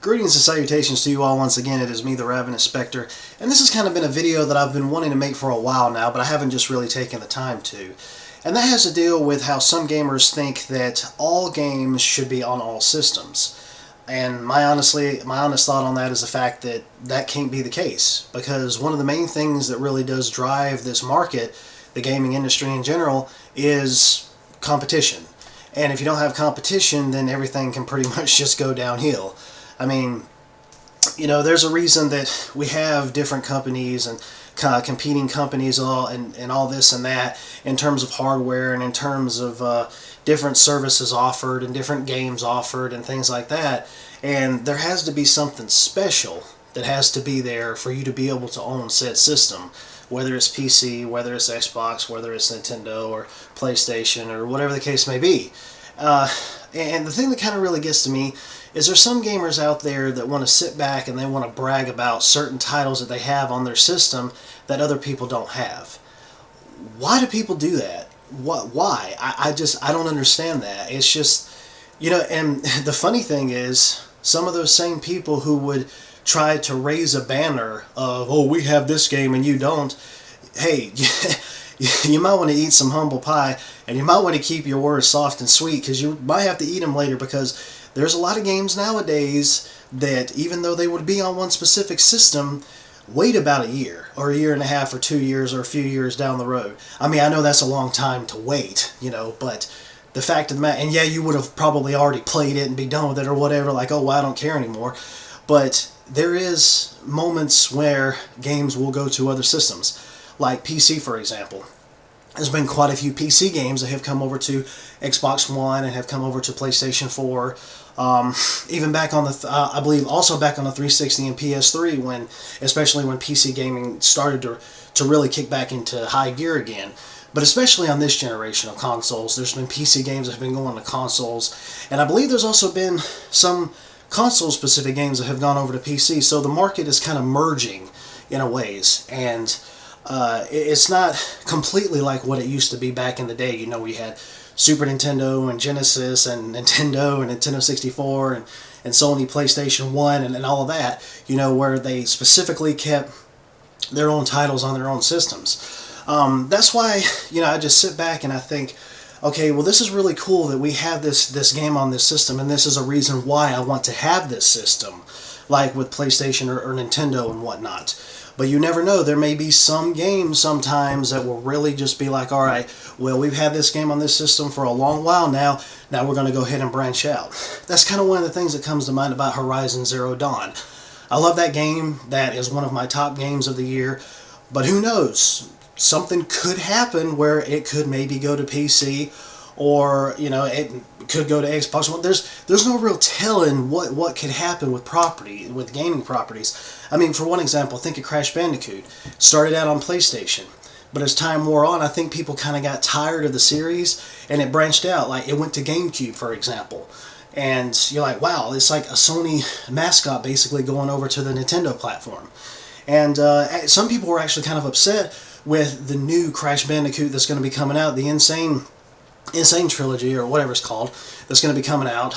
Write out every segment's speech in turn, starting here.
Greetings and salutations to you all once again. It is me, the Ravenous Spectre, and this has kind of been a video that I've been wanting to make for a while now, but I haven't just really taken the time to. And that has to deal with how some gamers think that all games should be on all systems. And my honest thought on that is the fact that that can't be the case, because one of the main things that really does drive this market, the gaming industry in general, is competition. And if you don't have competition, then everything can pretty much just go downhill. I mean, you know, there's a reason that we have different companies and competing companies and all this and that in terms of hardware and in terms of different services offered and different games offered and things like that. And there has to be something special that has to be there for you to be able to own said system, whether it's PC, whether it's Xbox, whether it's Nintendo or PlayStation or whatever the case may be. And the thing that kind of really gets to me is there's some gamers out there that want to sit back and they want to brag about certain titles that they have on their system that other people don't have. Why do people do that? Why? I don't understand that. It's just, you know, and the funny thing is, some of those same people who would try to raise a banner of, oh, we have this game and you don't, hey, you might want to eat some humble pie, and you might want to keep your words soft and sweet, because you might have to eat them later, because there's a lot of games nowadays that, even though they would be on one specific system, wait about a year, or a year and a half, or 2 years, or a few years down the road. I mean, I know that's a long time to wait, you know, but the fact of the matter, and yeah, you would have probably already played it and be done with it or whatever, like, oh, well, I don't care anymore, but there is moments where games will go to other systems, like PC, for example. There's been quite a few PC games that have come over to Xbox One and have come over to PlayStation 4. Even back on the, I believe also back on the 360 and PS3, especially when PC gaming started to really kick back into high gear again. But especially on this generation of consoles, there's been PC games that have been going to consoles. And I believe there's also been some console-specific games that have gone over to PC. So the market is kind of merging in a ways. And it's not completely like what it used to be back in the day. You know, we had Super Nintendo and Genesis and Nintendo 64 and Sony PlayStation 1 and all of that, you know, where they specifically kept their own titles on their own systems. That's why, you know, I just sit back and I think, okay, well, this is really cool that we have this game on this system, and this is a reason why I want to have this system, like with PlayStation or Nintendo and whatnot. But you never know, there may be some games sometimes that will really just be like, all right, well, we've had this game on this system for a long while now we're going to go ahead and branch out. That's kind of one of the things that comes to mind about Horizon Zero Dawn. I love that game. That is one of my top games of the year. But who knows? Something could happen where it could maybe go to PC, or, you know, it could go to Xbox One. There's no real telling what could happen with gaming properties. I mean, for one example, think of Crash Bandicoot. Started out on PlayStation, but as time wore on, I think people kind of got tired of the series, and it branched out. Like, it went to GameCube, for example. And you're like, wow, it's like a Sony mascot basically going over to the Nintendo platform. And some people were actually kind of upset with the new Crash Bandicoot that's going to be coming out, the Insane Trilogy, or whatever it's called, that's going to be coming out,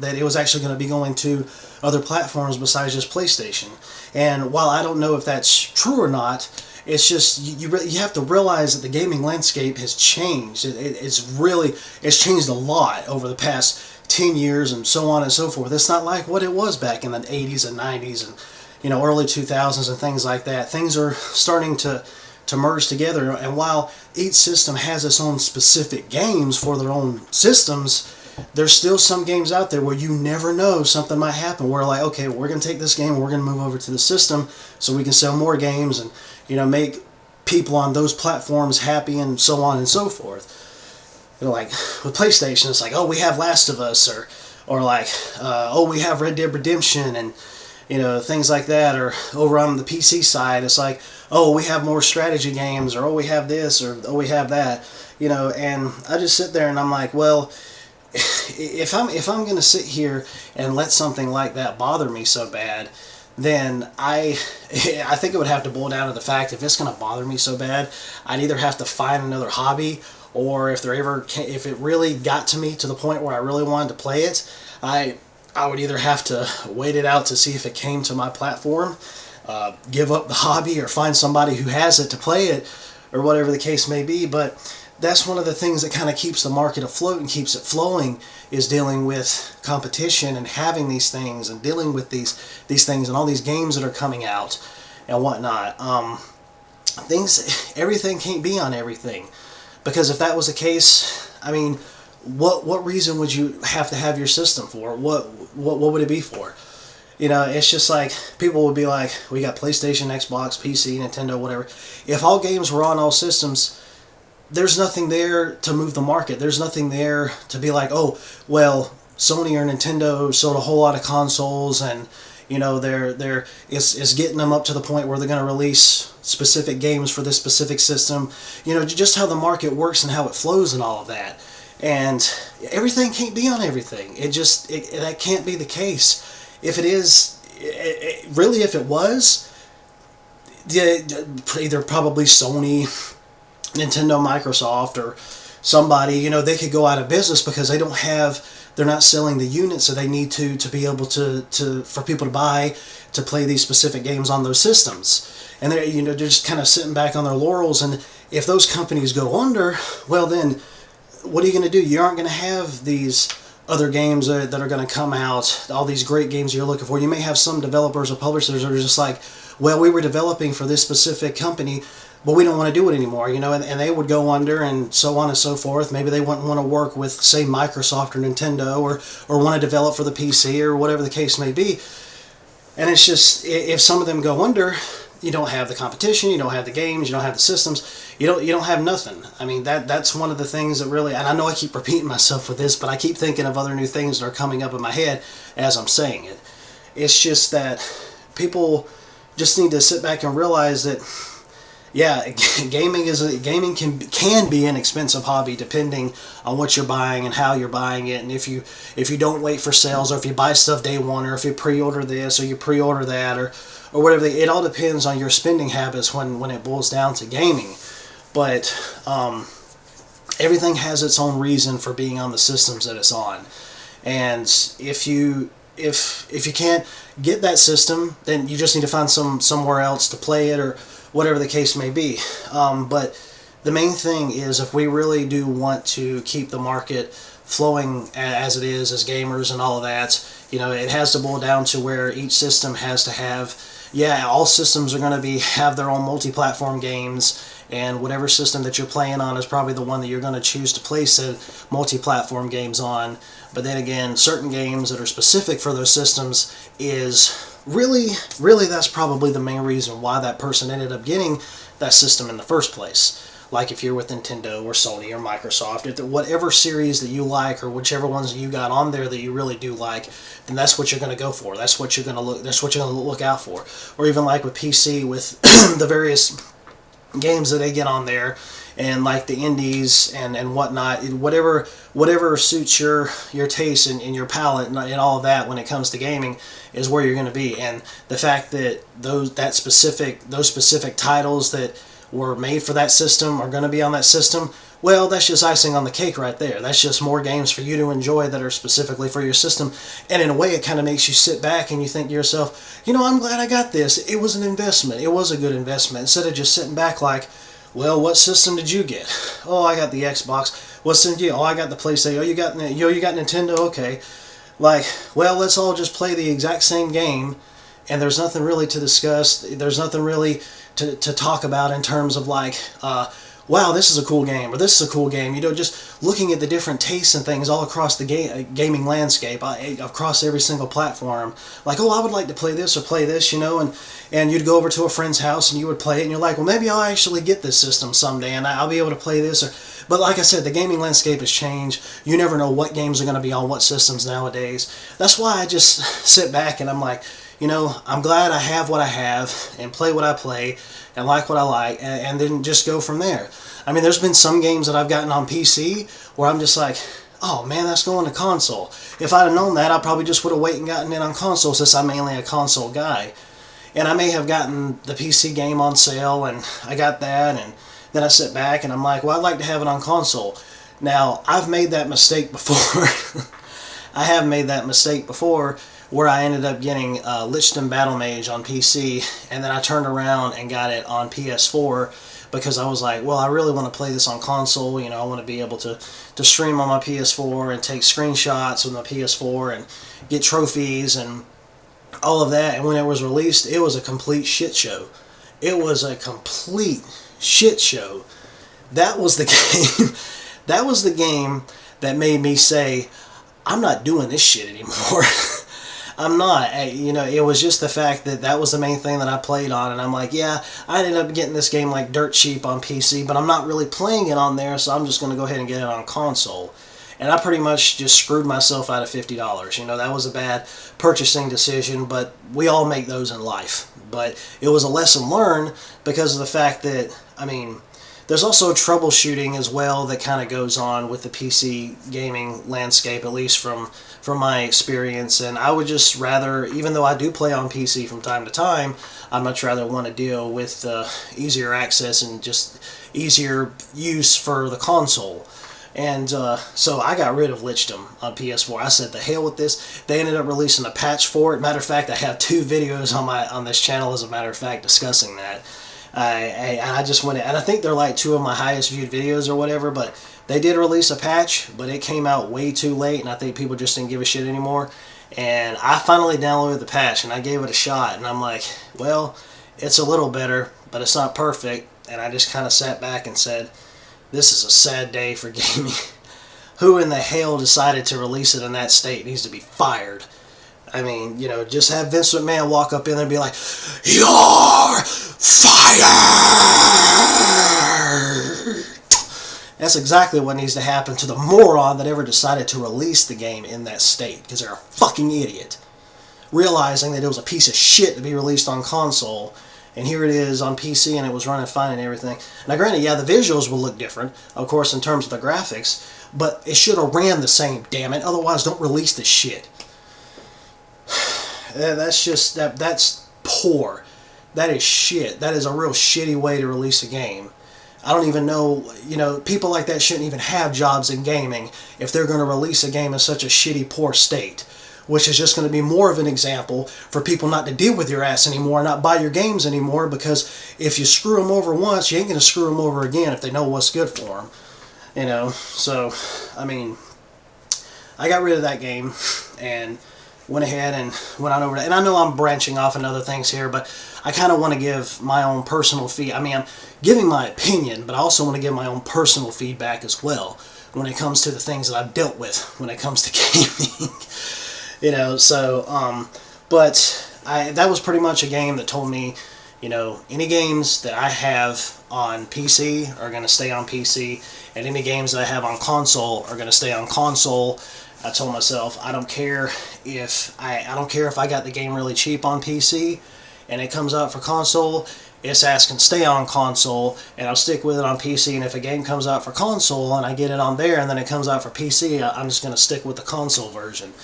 that it was actually going to be going to other platforms besides just PlayStation. And while I don't know if that's true or not, it's just, you have to realize that the gaming landscape has changed. It's changed a lot over the past 10 years and so on and so forth. It's not like what it was back in the 80s and 90s and, you know, early 2000s and things like that. Things are starting to merge together, and while each system has its own specific games for their own systems, there's still some games out there where you never know, something might happen where, like, okay, we're going to take this game and we're going to move over to the system so we can sell more games and, you know, make people on those platforms happy and so on and so forth. You know, like with PlayStation, it's like, oh, we have Last of Us, or like, oh, we have Red Dead Redemption, and, you know, things like that. Or over on the PC side, it's like, oh, we have more strategy games, or oh, we have this, or oh, we have that, you know. And I just sit there and I'm like, well, if I'm going to sit here and let something like that bother me so bad, then I think it would have to boil down to the fact, if it's going to bother me so bad, I'd either have to find another hobby, or if it really got to me to the point where I really wanted to play it, I would either have to wait it out to see if it came to my platform, give up the hobby, or find somebody who has it to play it, or whatever the case may be. But that's one of the things that kind of keeps the market afloat and keeps it flowing, is dealing with competition and having these things and dealing with these things and all these games that are coming out and whatnot. Everything can't be on everything, because if that was the case, I mean, what reason would you have to have your system for? What would it be for? You know, it's just like, people would be like, we got PlayStation, Xbox, PC, Nintendo, whatever. If all games were on all systems, there's nothing there to move the market. There's nothing there to be like, oh, well, Sony or Nintendo sold a whole lot of consoles, and you know, it's getting them up to the point where they're going to release specific games for this specific system. You know, just how the market works and how it flows and all of that. And everything can't be on everything. That can't be the case. If it is, really, if it was, either probably Sony, Nintendo, Microsoft, or somebody, you know, they could go out of business because they're not selling the units that they need to be able to for people to buy to play these specific games on those systems. And they're just kind of sitting back on their laurels. And if those companies go under, well, then what are you going to do? You aren't going to have these other games that are going to come out, all these great games you're looking for. You may have some developers or publishers that are just like, well, we were developing for this specific company, but we don't want to do it anymore, you know, and they would go under, and so on and so forth. Maybe they wouldn't want to work with, say, Microsoft or Nintendo, or want to develop for the PC, or whatever the case may be. And it's just, if some of them go under, you don't have the competition, you don't have the games, you don't have the systems, you don't have nothing. I mean, that's one of the things that really, and I know I keep repeating myself with this, but I keep thinking of other new things that are coming up in my head as I'm saying it. It's just that people just need to sit back and realize that, yeah, gaming can be an expensive hobby, depending on what you're buying and how you're buying it, and if you don't wait for sales, or if you buy stuff day one, or if you pre-order this or you pre-order that, or whatever. It all depends on your spending habits when it boils down to gaming. But everything has its own reason for being on the systems that it's on, and if you can't get that system, then you just need to find somewhere else to play it, or whatever the case may be. But the main thing is, if we really do want to keep the market flowing as it is, as gamers and all of that, you know, it has to boil down to where each system has to have, yeah, all systems are going to have their own multi-platform games, and whatever system that you're playing on is probably the one that you're going to choose to play said multi-platform games on. But then again, certain games that are specific for those systems is really that's probably the main reason why that person ended up getting that system in the first place. Like if you're with Nintendo or Sony or Microsoft, if whatever series that you like, or whichever ones that you got on there that you really do like, then that's what you're going to go for. That's what you're going to look out for. Or even like with PC, with the various games that they get on there, and like the indies and whatnot, whatever suits your taste and your palate and all of that when it comes to gaming is where you're going to be. And the fact that those specific titles that were made for that system are going to be on that system, well, that's just icing on the cake right there. That's just more games for you to enjoy that are specifically for your system. And in a way, it kind of makes you sit back and you think to yourself, you know, I'm glad I got this. It was an investment. It was a good investment. Instead of just sitting back like, well, what system did you get? Oh, I got the Xbox. What system did you get? Oh, I got the PlayStation. Oh, you got Nintendo? Okay. Like, well, let's all just play the exact same game, and there's nothing really to discuss. There's nothing really to talk about in terms of like, wow, this is a cool game, or this is a cool game. You know, just looking at the different tastes and things all across the gaming landscape, across every single platform. Like, oh, I would like to play this or play this, you know, and you'd go over to a friend's house and you would play it, and you're like, well, maybe I'll actually get this system someday, and I'll be able to play this. But like I said, the gaming landscape has changed. You never know what games are going to be on what systems nowadays. That's why I just sit back and I'm like, you know, I'm glad I have what I have and play what I play and like what I like, and then just go from there. I mean, there's been some games that I've gotten on PC where I'm just like, oh man, that's going to console. If I'd have known that, I probably just would have waited and gotten it on console, since I'm mainly a console guy. And I may have gotten the PC game on sale, and I got that, and then I sit back and I'm like, well, I'd like to have it on console. Now, I've made that mistake before. I have made that mistake before, where I ended up getting Lich-Bane Battle Mage on PC, and then I turned around and got it on PS4 because I was like, well, I really want to play this on console. You know, I want to be able to stream on my PS4 and take screenshots with my PS4 and get trophies and all of that. And when it was released, it was a complete shit show. It was a complete shit show. That was the game. That was the game that made me say, I'm not doing this shit anymore. I'm not. You know, it was just the fact that that was the main thing that I played on, and I'm like, yeah, I ended up getting this game like dirt cheap on PC, but I'm not really playing it on there, so I'm just going to go ahead and get it on console. And I pretty much just screwed myself out of $50. You know, that was a bad purchasing decision, but we all make those in life. But it was a lesson learned because of the fact that, I mean, there's also troubleshooting as well that kind of goes on with the PC gaming landscape, at least from my experience. And I would just rather, even though I do play on PC from time to time, I'd much rather want to deal with easier access and just easier use for the console. And so I got rid of Lich-Bane on PS4. I said, the hell with this. They ended up releasing a patch for it. Matter of fact, I have 2 videos on this channel, as a matter of fact, discussing that. I just went, and I think they're like 2 of my highest viewed videos or whatever, but they did release a patch, but it came out way too late, and I think people just didn't give a shit anymore. And I finally downloaded the patch, and I gave it a shot, and I'm like, well, it's a little better, but it's not perfect. And I just kind of sat back and said, this is a sad day for gaming. Who in the hell decided to release it in that state needs to be fired. I mean, you know, just have Vince McMahon walk up in there and be like, "You're fired!" That's exactly what needs to happen to the moron that ever decided to release the game in that state, because they're a fucking idiot. Realizing that it was a piece of shit to be released on console, and here it is on PC and it was running fine and everything. Now granted, yeah, the visuals will look different, of course, in terms of the graphics, but it should have ran the same, damn it, otherwise don't release the shit. That's just, that's poor. That is shit. That is a real shitty way to release a game. I don't even know, you know, people like that shouldn't even have jobs in gaming if they're going to release a game in such a shitty, poor state. Which is just going to be more of an example for people not to deal with your ass anymore, not buy your games anymore, because if you screw them over once, you ain't going to screw them over again if they know what's good for them. You know, so, I mean, I got rid of that game and went ahead and went on over to, and I know I'm branching off into other things here, but I kind of want to give my own personal I mean, I'm giving my opinion, but I also want to give my own personal feedback as well when it comes to the things that I've dealt with when it comes to gaming. You know, so, but that was pretty much a game that told me, you know, any games that I have on PC are going to stay on PC, and any games that I have on console are going to stay on console. I told myself, I don't care if I don't care if I got the game really cheap on PC and it comes out for console. Its ass can stay on console, and I'll stick with it on PC. And if a game comes out for console and I get it on there and then it comes out for PC, I'm just going to stick with the console version.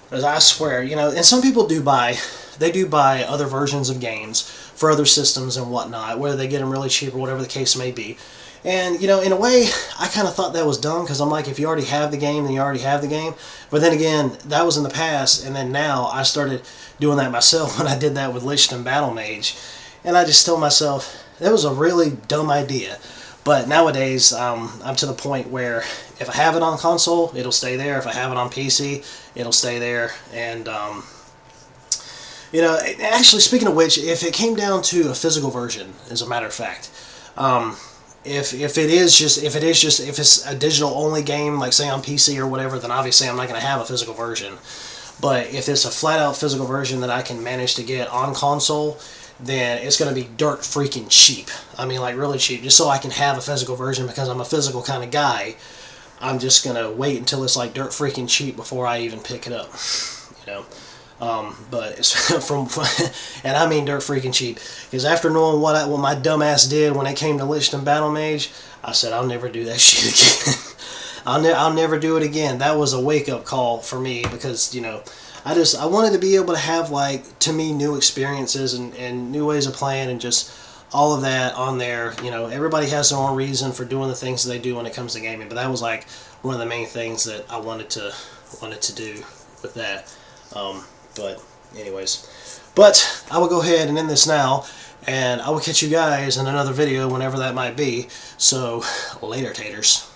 Because I swear, you know, and some people do buy other versions of games for other systems and whatnot, whether they get them really cheap or whatever the case may be. And, you know, in a way, I kind of thought that was dumb, because I'm like, if you already have the game, then you already have the game. But then again, that was in the past, and then now I started doing that myself when I did that with Lich-Bane Battle Mage. And I just told myself, that was a really dumb idea. But nowadays, I'm to the point where if I have it on console, it'll stay there. If I have it on PC, it'll stay there. And, you know, actually, speaking of which, if it came down to a physical version, as a matter of fact, if it's a digital only game, like say on PC or whatever, then obviously I'm not going to have a physical version. But if it's a flat out physical version that I can manage to get on console, then it's going to be dirt freaking cheap. I mean, like really cheap, just so I can have a physical version, because I'm a physical kind of guy. I'm just going to wait until it's like dirt freaking cheap before I even pick it up, you know. But it's and I mean dirt freaking cheap, because after knowing what my dumb ass did when it came to Lich-Bane Battle Mage, I said I'll never do that shit again. I'll never do it again. That was a wake up call for me, because, you know, I wanted to be able to have, like, to me, new experiences and new ways of playing, and just all of that on there. You know, everybody has their own reason for doing the things that they do when it comes to gaming, but that was like one of the main things that I wanted to wanted to do with that. But anyways, but I will go ahead and end this now, and I will catch you guys in another video whenever that might be. So later, taters.